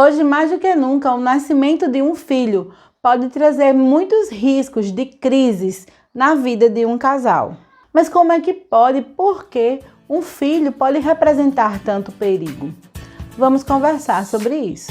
Hoje, mais do que nunca, o nascimento de um filho pode trazer muitos riscos de crises na vida de um casal. Mas como é que pode? Por que um filho pode representar tanto perigo? Vamos conversar sobre isso.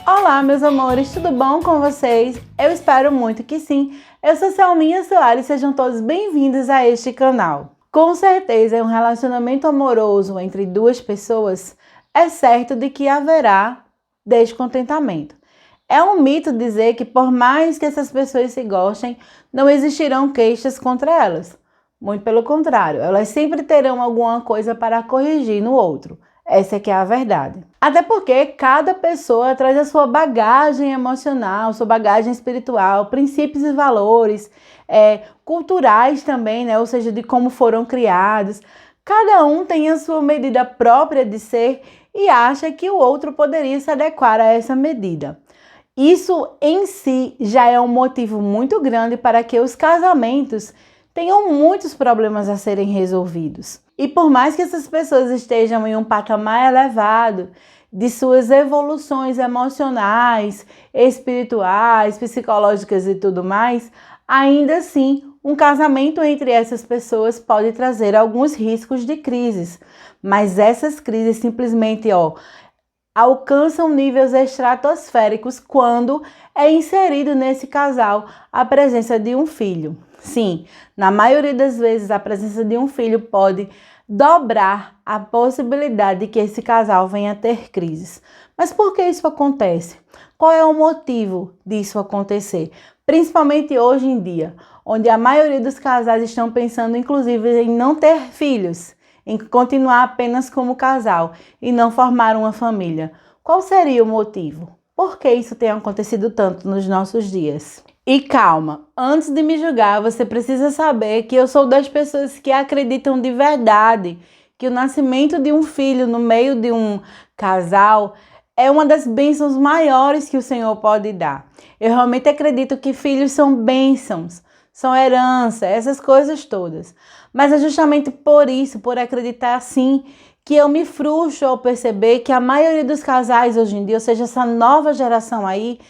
Olá, meus amores, tudo bom com vocês? Eu espero muito que sim. Eu sou Selminha Soares e sejam todos bem-vindos a este canal. Com certeza, em um relacionamento amoroso entre duas pessoas, é certo de que haverá descontentamento. É um mito dizer que por mais que essas pessoas se gostem, não existirão queixas contra elas. Muito pelo contrário, elas sempre terão alguma coisa para corrigir no outro. Essa é que é a verdade. Até porque cada pessoa traz a sua bagagem emocional, sua bagagem espiritual, princípios e valores, culturais também, né? Ou seja, de como foram criados. Cada um tem a sua medida própria de ser e acha que o outro poderia se adequar a essa medida. Isso em si já é um motivo muito grande para que os casamentos tenham muitos problemas a serem resolvidos. E por mais que essas pessoas estejam em um patamar elevado de suas evoluções emocionais, espirituais, psicológicas e tudo mais, ainda assim, um casamento entre essas pessoas pode trazer alguns riscos de crises. Mas essas crises simplesmente, alcançam níveis estratosféricos quando é inserido nesse casal a presença de um filho. Sim, na maioria das vezes a presença de um filho pode dobrar a possibilidade de que esse casal venha a ter crises. Mas por que isso acontece? Qual é o motivo disso acontecer? Principalmente hoje em dia, onde a maioria dos casais estão pensando inclusive em não ter filhos, em continuar apenas como casal e não formar uma família. Qual seria o motivo? Por que isso tem acontecido tanto nos nossos dias? E calma, antes de me julgar, você precisa saber que eu sou das pessoas que acreditam de verdade que o nascimento de um filho no meio de um casal é uma das bênçãos maiores que o Senhor pode dar. Eu realmente acredito que filhos são bênçãos, são herança, essas coisas todas. Mas é justamente por isso, por acreditar assim, que eu me frustro ao perceber que a maioria dos casais hoje em dia, ou seja, essa nova geração aí,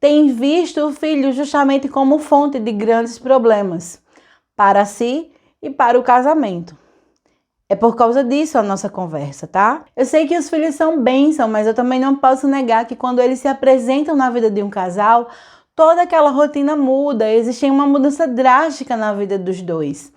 tem visto o filho justamente como fonte de grandes problemas para si e para o casamento. É por causa disso a nossa conversa, tá? Eu sei que os filhos são bênção, mas eu também não posso negar que quando eles se apresentam na vida de um casal, toda aquela rotina muda, existe uma mudança drástica na vida dos dois.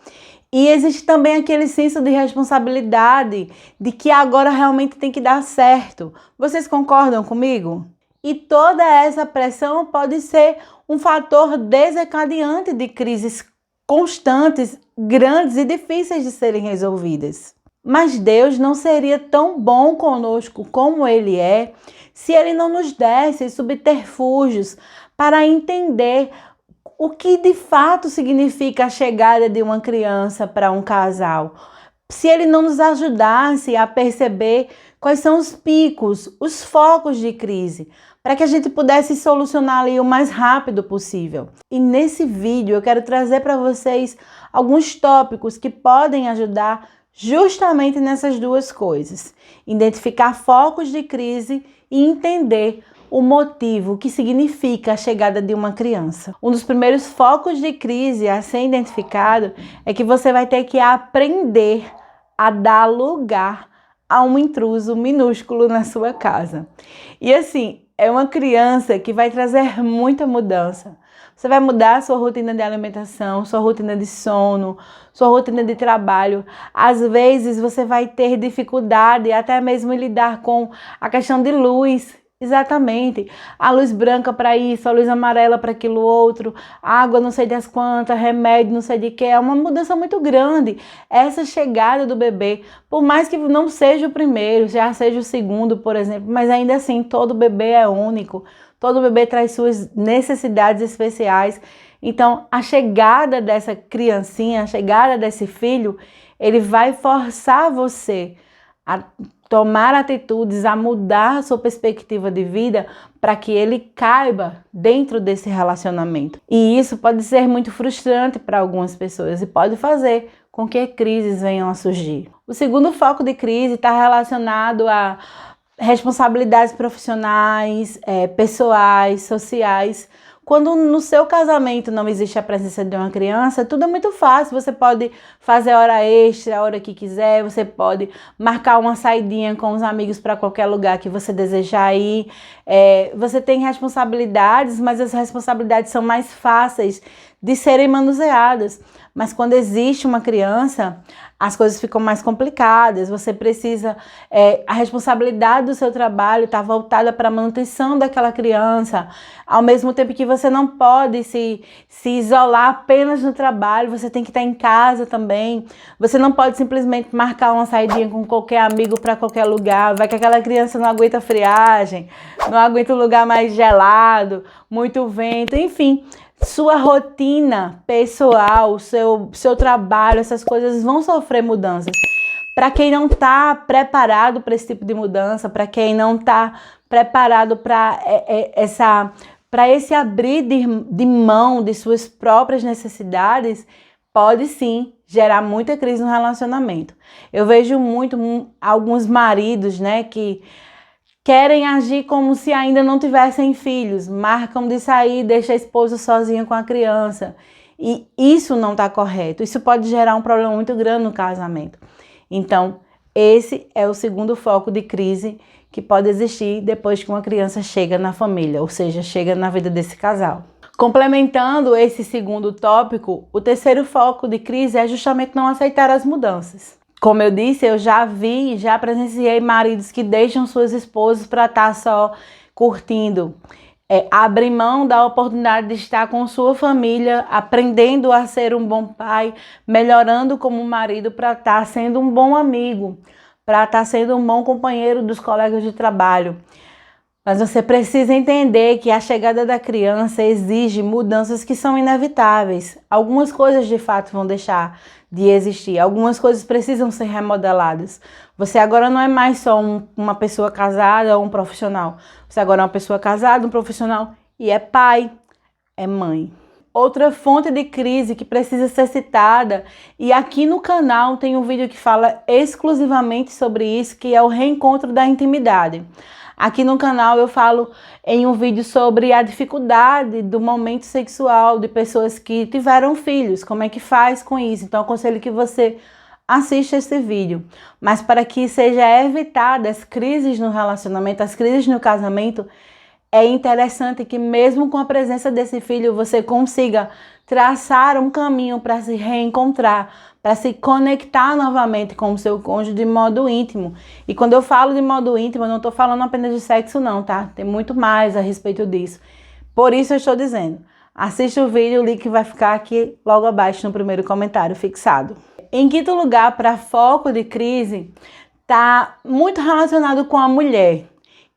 E existe também aquele senso de responsabilidade, de que agora realmente tem que dar certo. Vocês concordam comigo? E toda essa pressão pode ser um fator desencadeante de crises constantes, grandes e difíceis de serem resolvidas. Mas Deus não seria tão bom conosco como Ele é se Ele não nos desse subterfúgios para entender o que de fato significa a chegada de uma criança para um casal. Se Ele não nos ajudasse a perceber quais são os picos, os focos de crise, para que a gente pudesse solucionar ali o mais rápido possível. E nesse vídeo eu quero trazer para vocês alguns tópicos que podem ajudar justamente nessas duas coisas. Identificar focos de crise e entender o motivo, o que significa a chegada de uma criança. Um dos primeiros focos de crise a ser identificado é que você vai ter que aprender a dar lugar a um intruso minúsculo na sua casa. E assim, é uma criança que vai trazer muita mudança. Você vai mudar a sua rotina de alimentação, sua rotina de sono, sua rotina de trabalho. Às vezes você vai ter dificuldade até mesmo em lidar com a questão de luz. Exatamente, a luz branca para isso, a luz amarela para aquilo outro, água não sei das quantas, remédio não sei de que, é uma mudança muito grande. Essa chegada do bebê, por mais que não seja o primeiro, já seja o segundo, por exemplo, mas ainda assim todo bebê é único, todo bebê traz suas necessidades especiais. Então a chegada dessa criancinha, a chegada desse filho, ele vai forçar você a tomar atitudes, a mudar a sua perspectiva de vida para que ele caiba dentro desse relacionamento. E isso pode ser muito frustrante para algumas pessoas e pode fazer com que crises venham a surgir. O segundo foco de crise está relacionado a responsabilidades profissionais, pessoais, sociais. Quando no seu casamento não existe a presença de uma criança, tudo é muito fácil. Você pode fazer hora extra, a hora que quiser, você pode marcar uma saidinha com os amigos para qualquer lugar que você desejar ir. Você tem responsabilidades, mas as responsabilidades são mais fáceis de serem manuseadas. Mas quando existe uma criança, as coisas ficam mais complicadas. Você precisa, a responsabilidade do seu trabalho está voltada para a manutenção daquela criança, ao mesmo tempo que você não pode se isolar apenas no trabalho, você tem que estar em casa também. Você não pode simplesmente marcar uma saidinha com qualquer amigo para qualquer lugar. Vai que aquela criança não aguenta friagem, não aguenta um lugar mais gelado, muito vento, enfim. Sua rotina pessoal, seu trabalho, essas coisas vão sofrer mudanças. Para quem não está preparado para esse tipo de mudança, para quem não está preparado para esse abrir de mão de suas próprias necessidades, pode sim gerar muita crise no relacionamento. Eu vejo alguns maridos, né, que querem agir como se ainda não tivessem filhos, marcam de sair, deixa a esposa sozinha com a criança. E isso não está correto. Isso pode gerar um problema muito grande no casamento. Então, esse é o segundo foco de crise que pode existir depois que uma criança chega na família, ou seja, chega na vida desse casal. Complementando esse segundo tópico, o terceiro foco de crise é justamente não aceitar as mudanças. Como eu disse, eu já presenciei maridos que deixam suas esposas para estar só curtindo. Abrem mão da oportunidade de estar com sua família, aprendendo a ser um bom pai, melhorando como marido para estar sendo um bom amigo, para estar sendo um bom companheiro dos colegas de trabalho. Mas você precisa entender que a chegada da criança exige mudanças que são inevitáveis. Algumas coisas de fato vão deixar de existir, algumas coisas precisam ser remodeladas. Você agora não é mais só uma pessoa casada ou um profissional. Você agora é uma pessoa casada, um profissional e é pai, é mãe. Outra fonte de crise que precisa ser citada, e aqui no canal tem um vídeo que fala exclusivamente sobre isso, que é o reencontro da intimidade. Aqui no canal eu falo em um vídeo sobre a dificuldade do momento sexual de pessoas que tiveram filhos, como é que faz com isso. Então eu aconselho que você assista esse vídeo. Mas para que seja evitada as crises no relacionamento, as crises no casamento, é interessante que mesmo com a presença desse filho você consiga traçar um caminho para se reencontrar, para se conectar novamente com o seu cônjuge de modo íntimo. E quando eu falo de modo íntimo, eu não estou falando apenas de sexo não, tá? Tem muito mais a respeito disso. Por isso eu estou dizendo, assista o vídeo, o link vai ficar aqui logo abaixo no primeiro comentário fixado. Em quinto lugar, para foco de crise, está muito relacionado com a mulher,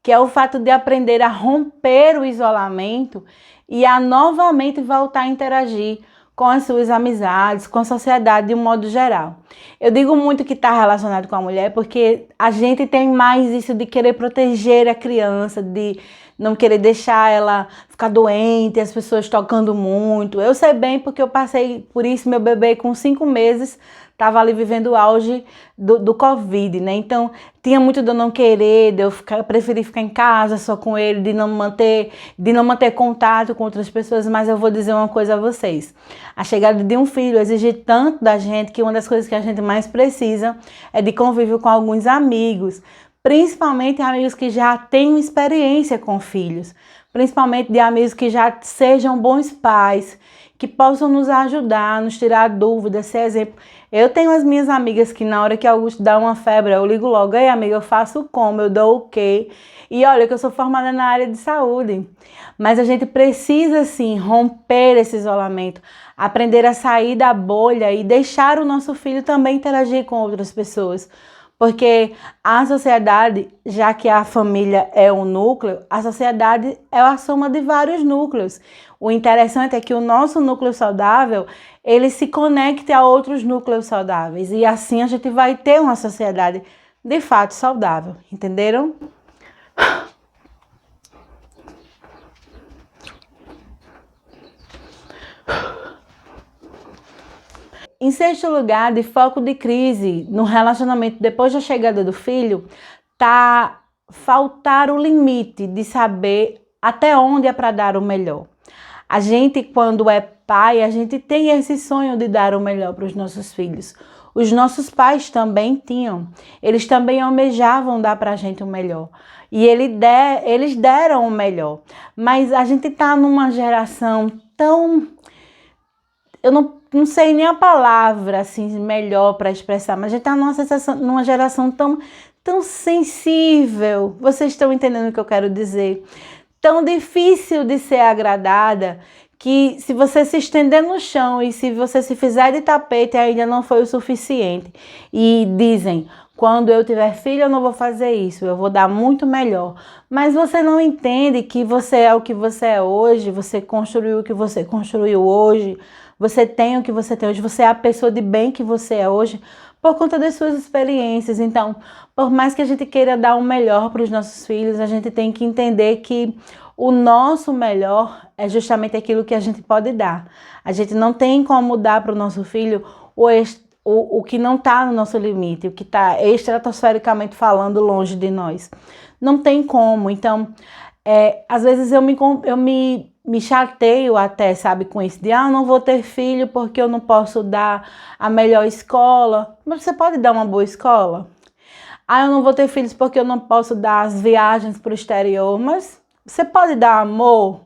que é o fato de aprender a romper o isolamento e a novamente voltar a interagir com as suas amizades, com a sociedade de um modo geral. Eu digo muito que está relacionado com a mulher porque a gente tem mais isso de querer proteger a criança, de não querer deixar ela ficar doente, as pessoas tocando muito. Eu sei bem porque eu passei por isso, meu bebê com 5 meses estava ali vivendo o auge do Covid, né? Então, tinha muito de eu não querer, de eu preferir ficar em casa só com ele, de não manter contato com outras pessoas, mas eu vou dizer uma coisa a vocês. A chegada de um filho exige tanto da gente que uma das coisas que a gente mais precisa é de convívio com alguns amigos, principalmente amigos que já tenham experiência com filhos, principalmente de amigos que já sejam bons pais, que possam nos ajudar, nos tirar dúvidas, ser exemplo. Eu tenho as minhas amigas que na hora que Augusto dá uma febre, eu ligo logo, ei amiga, eu faço como, eu dou o quê? E olha que eu sou formada na área de saúde, mas a gente precisa sim romper esse isolamento, aprender a sair da bolha e deixar o nosso filho também interagir com outras pessoas. Porque a sociedade, já que a família é um núcleo, a sociedade é a soma de vários núcleos. O interessante é que o nosso núcleo saudável, ele se conecte a outros núcleos saudáveis. E assim a gente vai ter uma sociedade de fato saudável. Entenderam? Em sexto lugar, de foco de crise no relacionamento depois da chegada do filho, tá faltar o limite de saber até onde é para dar o melhor. A gente, quando é pai, a gente tem esse sonho de dar o melhor para os nossos filhos. Os nossos pais também tinham. Eles também almejavam dar para a gente o melhor. E eles deram o melhor. Mas a gente está numa geração tão... Eu não sei nem a palavra assim, melhor para expressar, mas a gente está numa geração tão sensível. Vocês estão entendendo o que eu quero dizer? Tão difícil de ser agradada, que se você se estender no chão e se você se fizer de tapete ainda não foi o suficiente. E dizem, quando eu tiver filho eu não vou fazer isso, eu vou dar muito melhor. Mas você não entende que você é o que você é hoje, você construiu o que você construiu hoje, você tem o que você tem hoje, você é a pessoa de bem que você é hoje, por conta das suas experiências. Então, por mais que a gente queira dar o melhor para os nossos filhos, a gente tem que entender que o nosso melhor é justamente aquilo que a gente pode dar. A gente não tem como dar para o nosso filho o que não está no nosso limite, o que está estratosfericamente falando longe de nós. Não tem como. Então, às vezes eu me chateio até, sabe, com isso de eu não vou ter filho porque eu não posso dar a melhor escola. Mas você pode dar uma boa escola? Eu não vou ter filhos porque eu não posso dar as viagens para o exterior, mas você pode dar amor?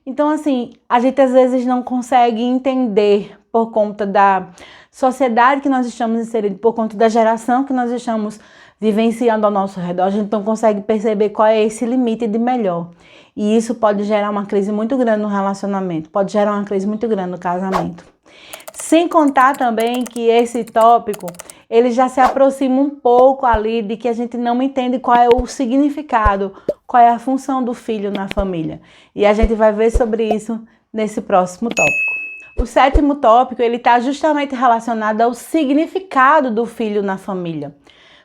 Então, assim, a gente às vezes não consegue entender por conta da sociedade que nós estamos inseridos, por conta da geração que nós estamos vivenciando ao nosso redor, a gente não consegue perceber qual é esse limite de melhor. E isso pode gerar uma crise muito grande no relacionamento, pode gerar uma crise muito grande no casamento. Sem contar também que esse tópico, ele já se aproxima um pouco ali de que a gente não entende qual é o significado, qual é a função do filho na família. E a gente vai ver sobre isso nesse próximo tópico. O sétimo tópico, ele está justamente relacionado ao significado do filho na família.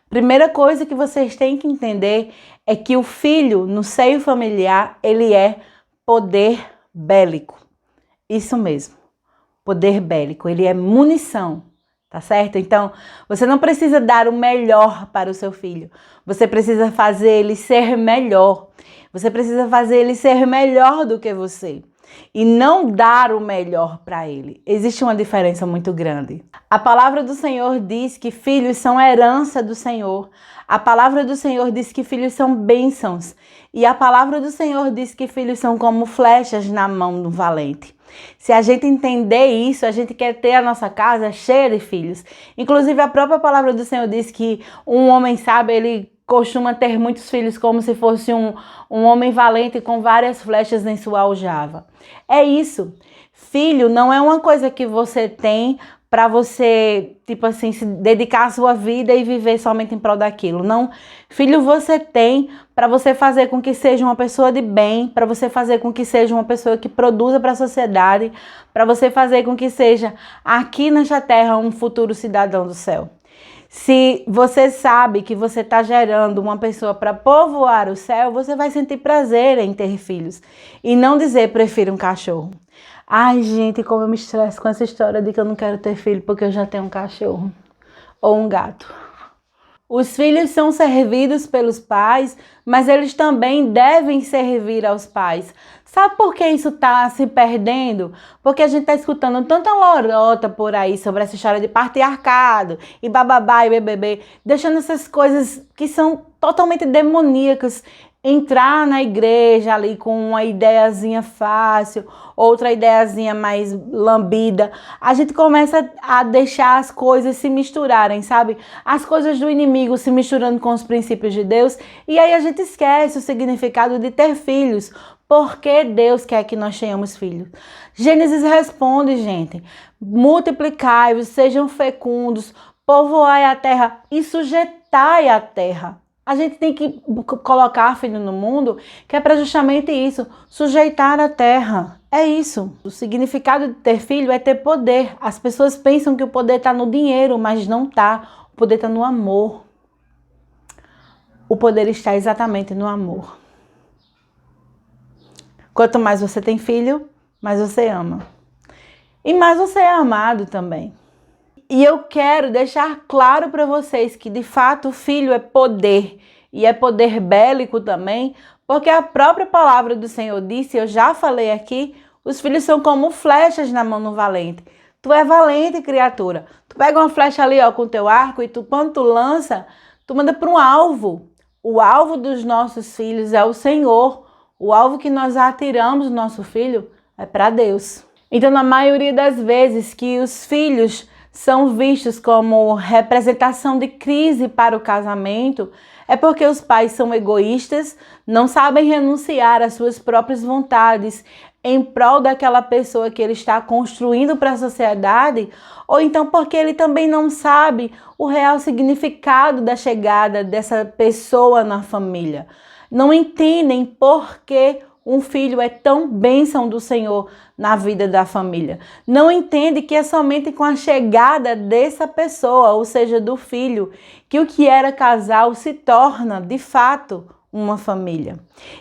Primeira coisa que vocês têm que entender é que o filho no seio familiar, ele é poder bélico. Isso mesmo, poder bélico, ele é munição, tá certo? Então, você não precisa dar o melhor para o seu filho, você precisa fazer ele ser melhor. Você precisa fazer ele ser melhor do que você. E não dar o melhor para ele. Existe uma diferença muito grande. A palavra do Senhor diz que filhos são herança do Senhor. A palavra do Senhor diz que filhos são bênçãos. E a palavra do Senhor diz que filhos são como flechas na mão do valente. Se a gente entender isso, a gente quer ter a nossa casa cheia de filhos. Inclusive, a própria palavra do Senhor diz que um homem sábio, ele costuma ter muitos filhos como se fosse um homem valente com várias flechas em sua aljava. É isso. Filho não é uma coisa que você tem para você, tipo assim, se dedicar a sua vida e viver somente em prol daquilo. Não. Filho você tem para você fazer com que seja uma pessoa de bem, para você fazer com que seja uma pessoa que produza para a sociedade, para você fazer com que seja aqui nesta terra um futuro cidadão do céu. Se você sabe que você está gerando uma pessoa para povoar o céu, você vai sentir prazer em ter filhos. E não dizer, prefiro um cachorro. Ai, gente, como eu me estresso com essa história de que eu não quero ter filho porque eu já tenho um cachorro ou um gato. Os filhos são servidos pelos pais, mas eles também devem servir aos pais. Sabe por que isso está se perdendo? Porque a gente está escutando tanta lorota por aí sobre essa história de patriarcado e bababá e bebê, deixando essas coisas que são totalmente demoníacas entrar na igreja ali com uma ideiazinha fácil, outra ideiazinha mais lambida. A gente começa a deixar as coisas se misturarem, sabe? As coisas do inimigo se misturando com os princípios de Deus, e aí a gente esquece o significado de ter filhos. Porque Deus quer que nós tenhamos filhos. Gênesis responde, gente, multiplicai-vos, sejam fecundos, povoai a terra e sujeitai a terra. A gente tem que colocar filho no mundo, que é para justamente isso, sujeitar a terra. É isso. O significado de ter filho é ter poder. As pessoas pensam que o poder está no dinheiro, mas não está. O poder está no amor. O poder está exatamente no amor. Quanto mais você tem filho, mais você ama. E mais você é amado também. E eu quero deixar claro para vocês que de fato o filho é poder, e é poder bélico também, porque a própria palavra do Senhor disse, eu já falei aqui, os filhos são como flechas na mão do valente. Tu é valente, criatura. Tu pega uma flecha ali, ó, com teu arco e quando tu lança, tu manda para um alvo. O alvo dos nossos filhos é o Senhor. O alvo que nós atiramos do nosso filho é para Deus. Então, na maioria das vezes que os filhos são vistos como representação de crise para o casamento, é porque os pais são egoístas, não sabem renunciar às suas próprias vontades em prol daquela pessoa que ele está construindo para a sociedade, ou então porque ele também não sabe o real significado da chegada dessa pessoa na família. Não entendem por que um filho é tão bênção do Senhor na vida da família. Não entende que é somente com a chegada dessa pessoa, ou seja, do filho, que o que era casal se torna, de fato, uma família.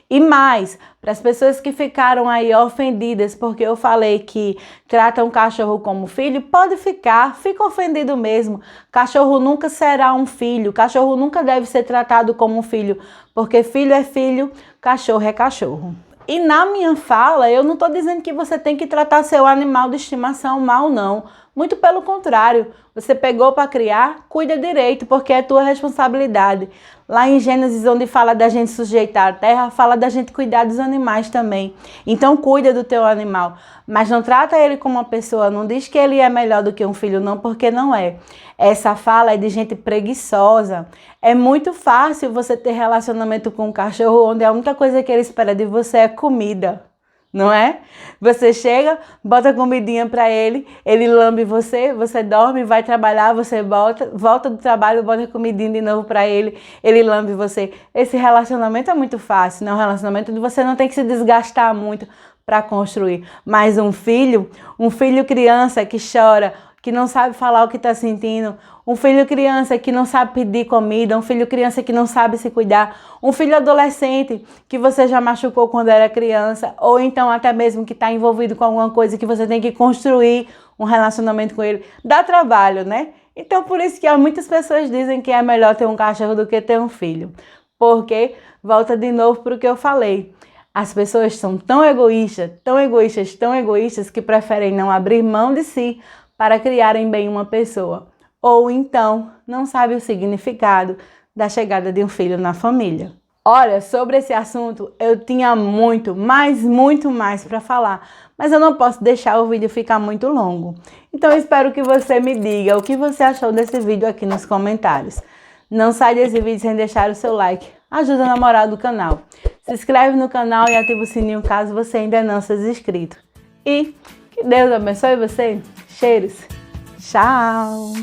E mais, para as pessoas que ficaram aí ofendidas porque eu falei que tratam o cachorro como filho, pode ficar, fica ofendido mesmo. Cachorro nunca será um filho, cachorro nunca deve ser tratado como um filho, porque filho é filho, cachorro é cachorro. E na minha fala, eu não estou dizendo que você tem que tratar seu animal de estimação mal, não. Muito pelo contrário, você pegou para criar, cuida direito, porque é tua responsabilidade. Lá em Gênesis, onde fala da gente sujeitar a terra, fala da gente cuidar dos animais também. Então cuida do teu animal, mas não trata ele como uma pessoa, não diz que ele é melhor do que um filho não, porque não é. Essa fala é de gente preguiçosa. É muito fácil você ter relacionamento com um cachorro onde a única coisa que ele espera de você é comida. Não é? Você chega, bota comidinha para ele, ele lambe você, você dorme, vai trabalhar, você volta do trabalho, bota comidinha de novo para ele lambe você. Esse relacionamento é muito fácil, né? Um relacionamento onde você não tem que se desgastar muito para construir. Mas um filho criança que chora, que não sabe falar o que está sentindo, um filho criança que não sabe pedir comida, um filho criança que não sabe se cuidar, um filho adolescente que você já machucou quando era criança, ou então até mesmo que está envolvido com alguma coisa que você tem que construir um relacionamento com ele, dá trabalho, né? Então por isso que muitas pessoas dizem que é melhor ter um cachorro do que ter um filho, porque, volta de novo para o que eu falei, as pessoas são tão egoístas, tão egoístas, tão egoístas que preferem não abrir mão de si para criarem bem uma pessoa. Ou então não sabe o significado da chegada de um filho na família. Olha, sobre esse assunto eu tinha muito mais para falar, mas eu não posso deixar o vídeo ficar muito longo. Então eu espero que você me diga o que você achou desse vídeo aqui nos comentários. Não sai desse vídeo sem deixar o seu like, ajuda na moral do canal. Se inscreve no canal e ativa o sininho caso você ainda não seja inscrito. E que Deus abençoe você. Cheiros. Tchau.